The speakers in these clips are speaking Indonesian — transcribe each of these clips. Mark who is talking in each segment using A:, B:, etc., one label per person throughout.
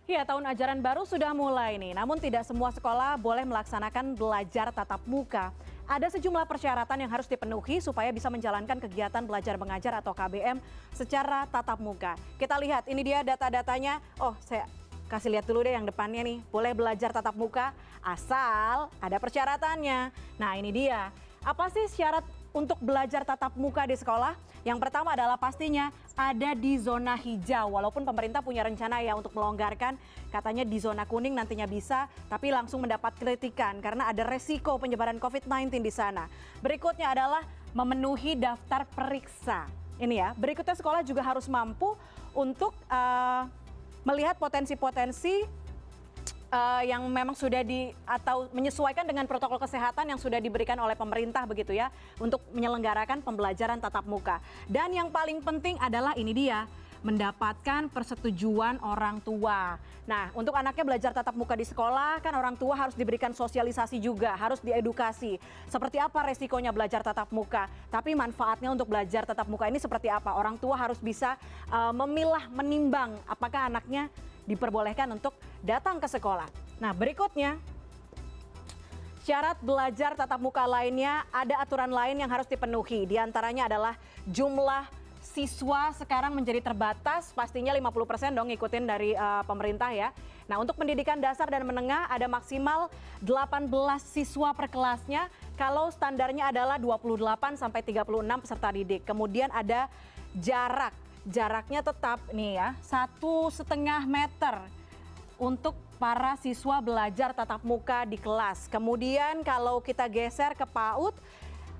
A: Ya, tahun ajaran baru sudah mulai nih, namun tidak semua sekolah boleh melaksanakan belajar tatap muka. Ada sejumlah persyaratan yang harus dipenuhi supaya bisa menjalankan kegiatan belajar mengajar atau KBM secara tatap muka. Kita lihat, ini dia data-datanya. Oh, saya kasih lihat dulu deh yang depannya nih. Boleh belajar tatap muka asal ada persyaratannya. Nah, ini dia. Apa sih syarat untuk belajar tatap muka di sekolah? Yang pertama adalah pastinya ada di zona hijau. Walaupun pemerintah punya rencana ya untuk melonggarkan, katanya di zona kuning nantinya bisa, tapi langsung mendapat kritikan karena ada resiko penyebaran COVID-19 di sana. Berikutnya adalah memenuhi daftar periksa. Ini ya, berikutnya sekolah juga harus mampu untuk melihat potensi-potensi yang memang sudah atau menyesuaikan dengan protokol kesehatan yang sudah diberikan oleh pemerintah begitu ya untuk menyelenggarakan pembelajaran tatap muka. Dan yang paling penting adalah ini dia, mendapatkan persetujuan orang tua. Nah, untuk anaknya belajar tatap muka di sekolah kan orang tua harus diberikan sosialisasi juga, harus diedukasi. Seperti apa resikonya belajar tatap muka, tapi manfaatnya untuk belajar tatap muka ini seperti apa? Orang tua harus bisa memilah, menimbang apakah anaknya diperbolehkan untuk datang ke sekolah. Nah, berikutnya syarat belajar tatap muka lainnya, ada aturan lain yang harus dipenuhi. Di antaranya adalah jumlah siswa sekarang menjadi terbatas, pastinya 50% dong ngikutin dari pemerintah ya. Nah, untuk pendidikan dasar dan menengah ada maksimal 18 siswa per kelasnya, kalau standarnya adalah 28 sampai 36 peserta didik. Kemudian ada jaraknya tetap nih ya, 1,5 meter untuk para siswa belajar tatap muka di kelas. Kemudian kalau kita geser ke PAUD,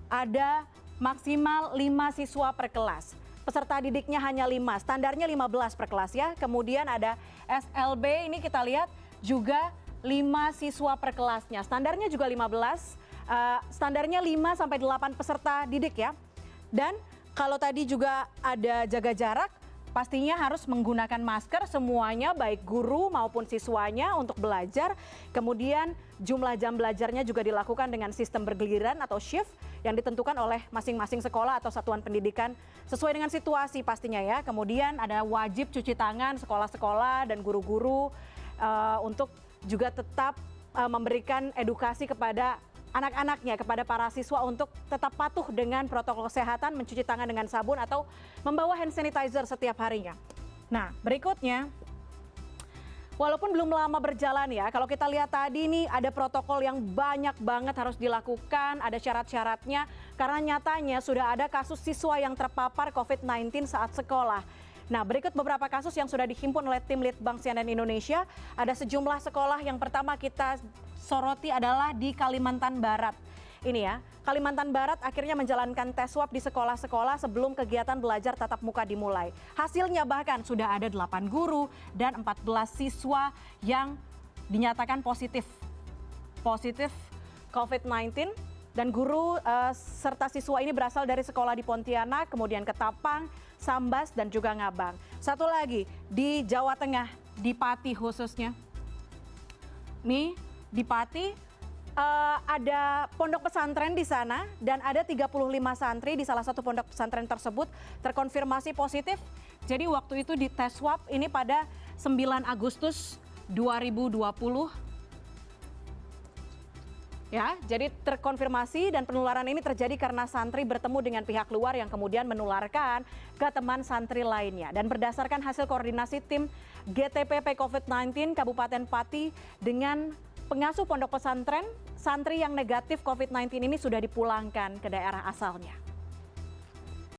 A: ada maksimal 5 siswa per kelas. Peserta didiknya hanya 5, standarnya 15 per kelas ya. Kemudian ada SLB, ini kita lihat juga 5 siswa per kelasnya. Standarnya juga 15, standarnya 5 sampai 8 peserta didik ya. Dan kalau tadi juga ada jaga jarak, pastinya harus menggunakan masker semuanya, baik guru maupun siswanya untuk belajar. Kemudian jumlah jam belajarnya juga dilakukan dengan sistem bergiliran atau shift yang ditentukan oleh masing-masing sekolah atau satuan pendidikan sesuai dengan situasi pastinya ya. Kemudian ada wajib cuci tangan sekolah-sekolah dan guru-guru untuk juga tetap memberikan edukasi kepada anak-anaknya, kepada para siswa untuk tetap patuh dengan protokol kesehatan, mencuci tangan dengan sabun atau membawa hand sanitizer setiap harinya. Nah, berikutnya, walaupun belum lama berjalan ya, kalau kita lihat tadi nih ada protokol yang banyak banget harus dilakukan, ada syarat-syaratnya, karena nyatanya sudah ada kasus siswa yang terpapar COVID-19 saat sekolah. Nah, berikut beberapa kasus yang sudah dihimpun oleh tim Litbang CNN Indonesia. Ada sejumlah sekolah, yang pertama kita soroti adalah di Kalimantan Barat. Ini ya, Kalimantan Barat akhirnya menjalankan tes swab di sekolah-sekolah sebelum kegiatan belajar tatap muka dimulai. Hasilnya bahkan sudah ada 8 guru dan 14 siswa yang dinyatakan positif COVID-19. Dan guru serta siswa ini berasal dari sekolah di Pontianak, kemudian Ketapang, Sambas, dan juga Ngabang. Satu lagi, di Jawa Tengah, di Pati khususnya. Nih, di Pati ada pondok pesantren di sana dan ada 35 santri di salah satu pondok pesantren tersebut terkonfirmasi positif. Jadi waktu itu di tes swab ini pada 9 Agustus 2020. Ya, jadi terkonfirmasi dan penularan ini terjadi karena santri bertemu dengan pihak luar yang kemudian menularkan ke teman santri lainnya. Dan berdasarkan hasil koordinasi tim GTPP COVID-19 Kabupaten Pati dengan pengasuh pondok pesantren, santri yang negatif COVID-19 ini sudah dipulangkan ke daerah asalnya.